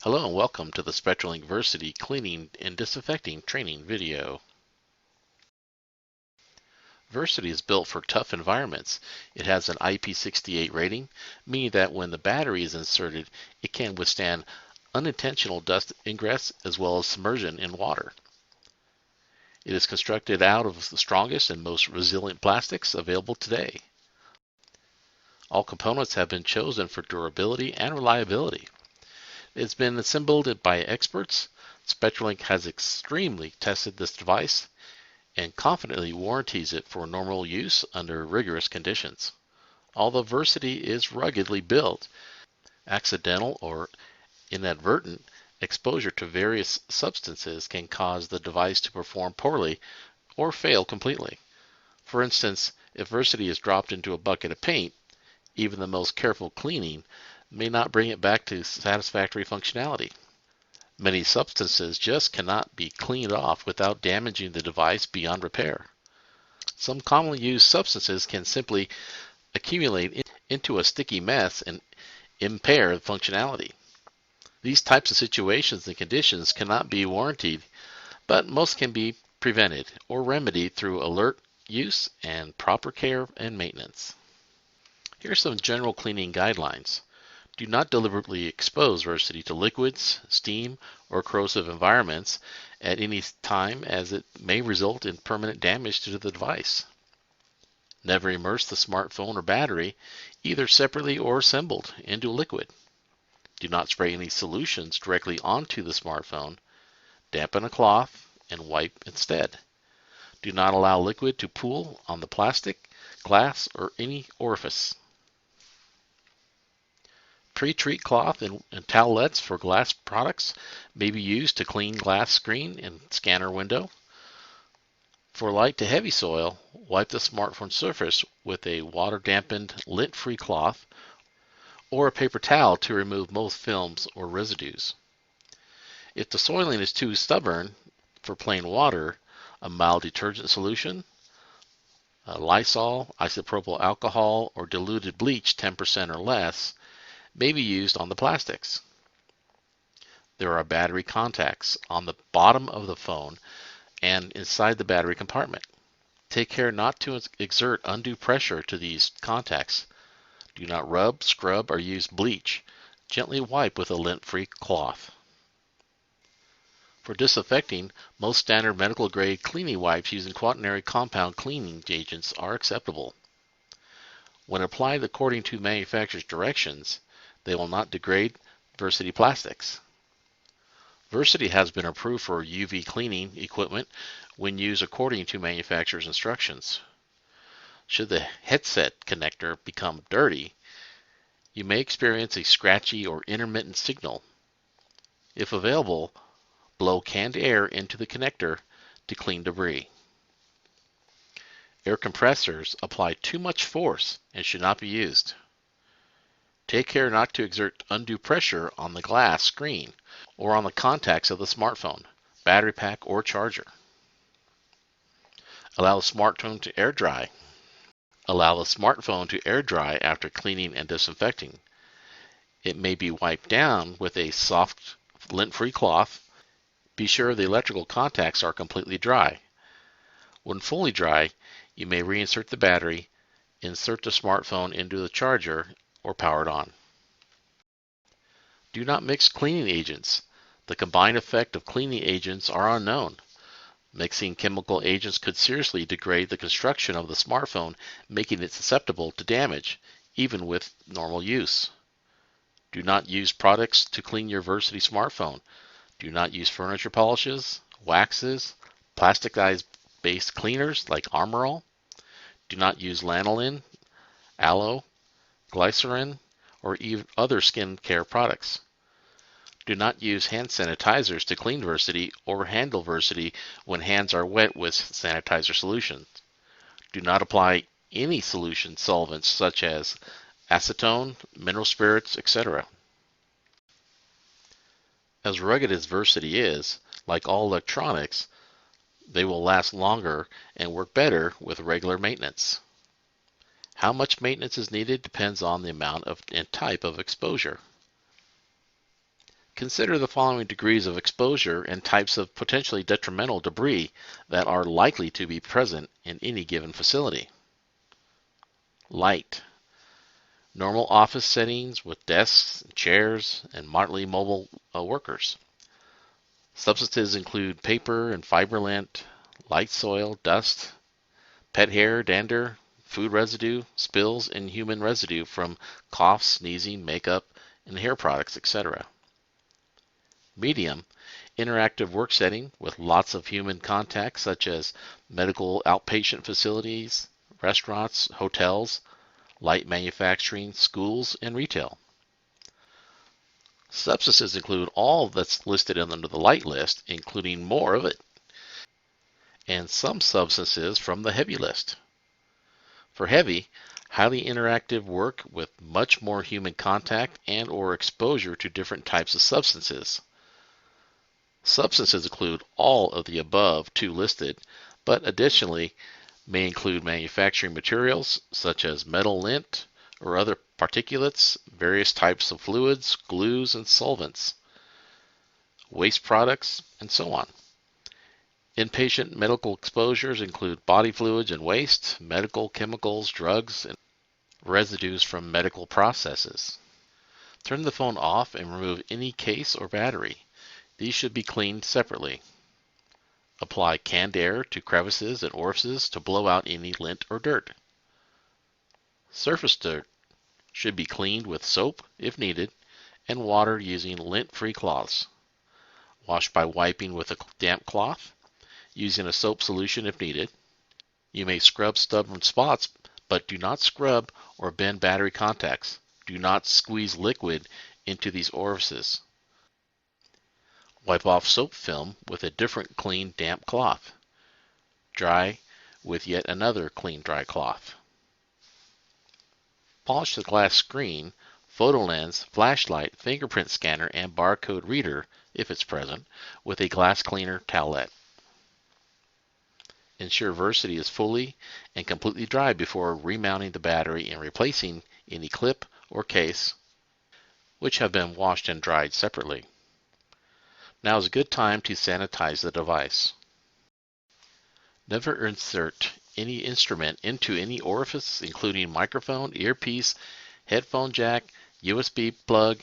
Hello and welcome to the SpectraLink Versity Cleaning and Disinfecting Training video. Versity is built for tough environments. It has an IP68 rating, meaning that when the battery is inserted, it can withstand unintentional dust ingress as well as submersion in water. It is constructed out of the strongest and most resilient plastics available today. All components have been chosen for durability and reliability. It's been assembled by experts. SpectraLink has extremely tested this device and confidently warranties it for normal use under rigorous conditions. Although Versity is ruggedly built, accidental or inadvertent exposure to various substances can cause the device to perform poorly or fail completely. For instance, if Versity is dropped into a bucket of paint, even the most careful cleaning may not bring it back to satisfactory functionality. Many substances just cannot be cleaned off without damaging the device beyond repair. Some commonly used substances can simply accumulate into a sticky mess and impair functionality. These types of situations and conditions cannot be warranted, but most can be prevented or remedied through alert use and proper care and maintenance. Here are some general cleaning guidelines. Do not deliberately expose Versity to liquids, steam, or corrosive environments at any time, as it may result in permanent damage to the device. Never immerse the smartphone or battery, either separately or assembled, into liquid. Do not spray any solutions directly onto the smartphone. Dampen a cloth and wipe instead. Do not allow liquid to pool on the plastic, glass, or any orifice. Pre-treat cloth and towelettes for glass products may be used to clean glass screen and scanner window. For light to heavy soil, wipe the smartphone surface with a water-dampened, lint-free cloth or a paper towel to remove most films or residues. If the soiling is too stubborn for plain water, a mild detergent solution, Lysol, isopropyl alcohol, or diluted bleach 10% or less may be used on the plastics. There are battery contacts on the bottom of the phone and inside the battery compartment. Take care not to exert undue pressure to these contacts. Do not rub, scrub, or use bleach. Gently wipe with a lint-free cloth. For disinfecting, most standard medical-grade cleaning wipes using quaternary compound cleaning agents are acceptable. When applied according to manufacturer's directions, they will not degrade Versity plastics. Versity has been approved for UV cleaning equipment when used according to manufacturer's instructions. Should the headset connector become dirty, you may experience a scratchy or intermittent signal. If available, blow canned air into the connector to clean debris. Air compressors apply too much force and should not be used. Take care not to exert undue pressure on the glass screen or on the contacts of the smartphone, battery pack, or charger. Allow the smartphone to air dry. Allow the smartphone to air dry after cleaning and disinfecting. It may be wiped down with a soft, lint-free cloth. Be sure the electrical contacts are completely dry. When fully dry, you may reinsert the battery, insert the smartphone into the charger, or power it on. Do not mix cleaning agents. The combined effect of cleaning agents are unknown. Mixing chemical agents could seriously degrade the construction of the smartphone, making it susceptible to damage, even with normal use. Do not use products to clean your Versity smartphone. Do not use furniture polishes, waxes, plasticized-based cleaners like Armor All. Do not use lanolin, aloe, glycerin, or even other skin care products. Do not use hand sanitizers to clean Versity or handle Versity when hands are wet with sanitizer solutions. Do not apply any solution solvents such as acetone, mineral spirits, etc. As rugged as Versity is, like all electronics, they will last longer and work better with regular maintenance. How much maintenance is needed depends on the amount and type of exposure. Consider the following degrees of exposure and types of potentially detrimental debris that are likely to be present in any given facility. Light. Normal office settings with desks, chairs, and moderately mobile workers. Substances include paper and fiber lint, light soil, dust, pet hair, dander, food residue, spills, and human residue from cough, sneezing, makeup, and hair products, etc. Medium, interactive work setting with lots of human contact, such as medical outpatient facilities, restaurants, hotels, light manufacturing, schools, and retail. Substances include all that's listed under the light list, including more of it, and some substances from the heavy list. For heavy, highly interactive work with much more human contact and or exposure to different types of substances. Substances include all of the above two listed, but additionally may include manufacturing materials such as metal lint or other particulates, various types of fluids, glues, and solvents, waste products, and so on. Inpatient medical exposures include body fluids and waste, medical chemicals, drugs, and residues from medical processes. Turn the phone off and remove any case or battery. These should be cleaned separately. Apply canned air to crevices and orifices to blow out any lint or dirt. Surface dirt should be cleaned with soap if needed and water using lint-free cloths. Wash by wiping with a damp cloth, using a soap solution if needed. You may scrub stubborn spots, but do not scrub or bend battery contacts. Do not squeeze liquid into these orifices. Wipe off soap film with a different clean, damp cloth. Dry with yet another clean, dry cloth. Polish the glass screen, photo lens, flashlight, fingerprint scanner, and barcode reader, if it's present, with a glass cleaner towelette. Ensure Versity is fully and completely dry before remounting the battery and replacing any clip or case which have been washed and dried separately. Now is a good time to sanitize the device. Never insert any instrument into any orifice, including microphone, earpiece, headphone jack, USB plug,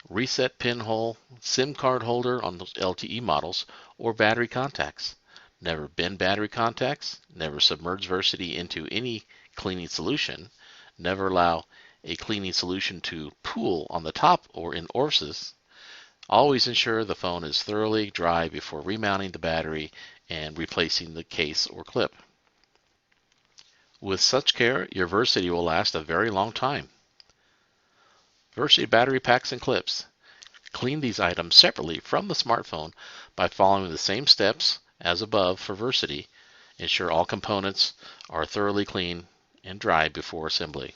reset pinhole, SIM card holder on those LTE models, or battery contacts. Never bend battery contacts. Never submerge Versity into any cleaning solution. Never allow a cleaning solution to pool on the top or in orifices. Always ensure the phone is thoroughly dry before remounting the battery and replacing the case or clip. With such care, your Versity will last a very long time. Versity battery packs and clips. Clean these items separately from the smartphone by following the same steps as above for Versity. Ensure all components are thoroughly clean and dry before assembly.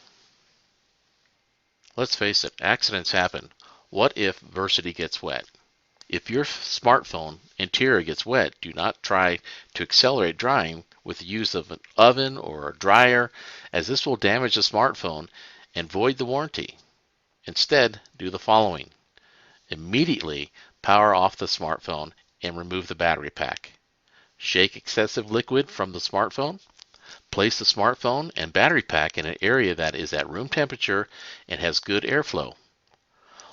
Let's face it, accidents happen. What if Versity gets wet? If your smartphone interior gets wet, do not try to accelerate drying with the use of an oven or a dryer, as this will damage the smartphone and void the warranty. Instead, do the following. Immediately power off the smartphone and remove the battery pack. Shake excessive liquid from the smartphone. Place the smartphone and battery pack in an area that is at room temperature and has good airflow.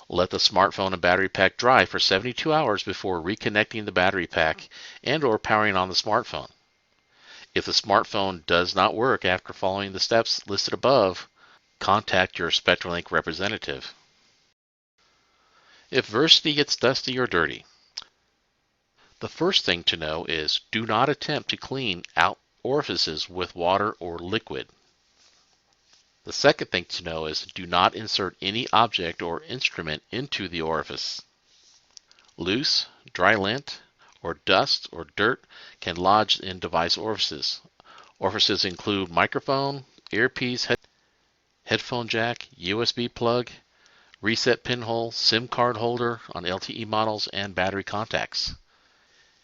Let the smartphone and battery pack dry for 72 hours before reconnecting the battery pack and or powering on the smartphone. If the smartphone does not work after following the steps listed above, contact your SpectraLink representative. If Versity gets dusty or dirty, the first thing to know is do not attempt to clean out orifices with water or liquid. The second thing to know is do not insert any object or instrument into the orifice. Loose, dry lint, or dust or dirt can lodge in device orifices. Orifices include microphone, earpiece, headphone jack, USB plug, reset pinhole, SIM card holder on LTE models, and battery contacts.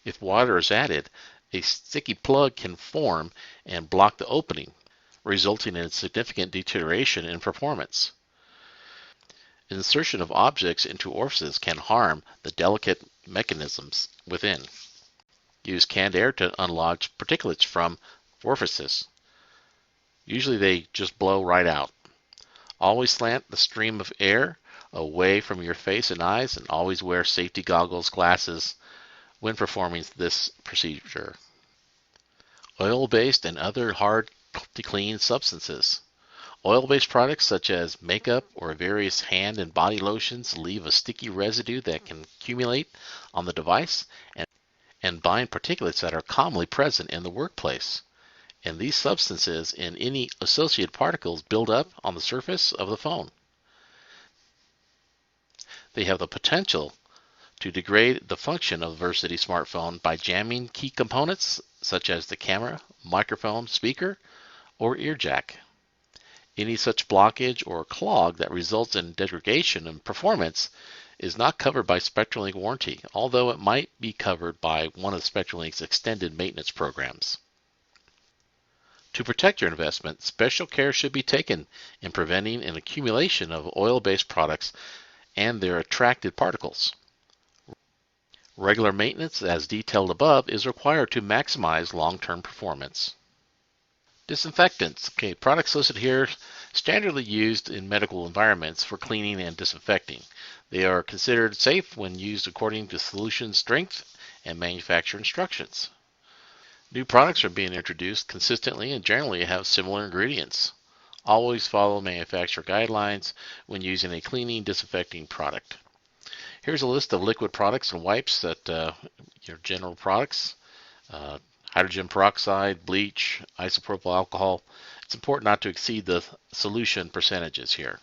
If water is added, a sticky plug can form and block the opening, resulting in significant deterioration in performance. Insertion of objects into orifices can harm the delicate mechanisms within. Use canned air to unlodge particulates from orifices. Usually they just blow right out. Always slant the stream of air away from your face and eyes, and always wear safety goggles, glasses when performing this procedure. Oil-based and other hard to clean substances. Oil-based products such as makeup or various hand and body lotions leave a sticky residue that can accumulate on the device and bind particulates that are commonly present in the workplace. And these substances and any associated particles build up on the surface of the phone. They have the potential to degrade the function of the Versity smartphone by jamming key components such as the camera, microphone, speaker, or ear jack. Any such blockage or clog that results in degradation in performance is not covered by SpectraLink warranty, although it might be covered by one of SpectraLink's extended maintenance programs. To protect your investment, special care should be taken in preventing an accumulation of oil-based products and their attracted particles. Regular maintenance, as detailed above, is required to maximize long-term performance. Disinfectants. Okay, products listed here standardly used in medical environments for cleaning and disinfecting. They are considered safe when used according to solution strength and manufacturer instructions. New products are being introduced consistently and generally have similar ingredients. Always follow manufacturer guidelines when using a cleaning disinfecting product. Here's a list of liquid products and wipes that your general products. Hydrogen peroxide, bleach, isopropyl alcohol. It's important not to exceed the solution percentages here.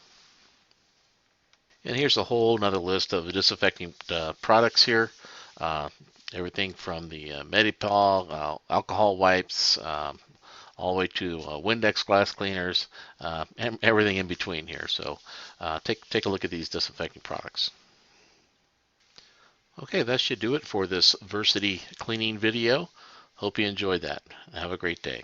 And here's a whole nother list of disinfecting products here. Everything from the Medipol, alcohol wipes, all the way to Windex glass cleaners, and everything in between here. So take a look at these disinfecting products. Okay, that should do it for this Versity cleaning video. Hope you enjoyed that. Have a great day.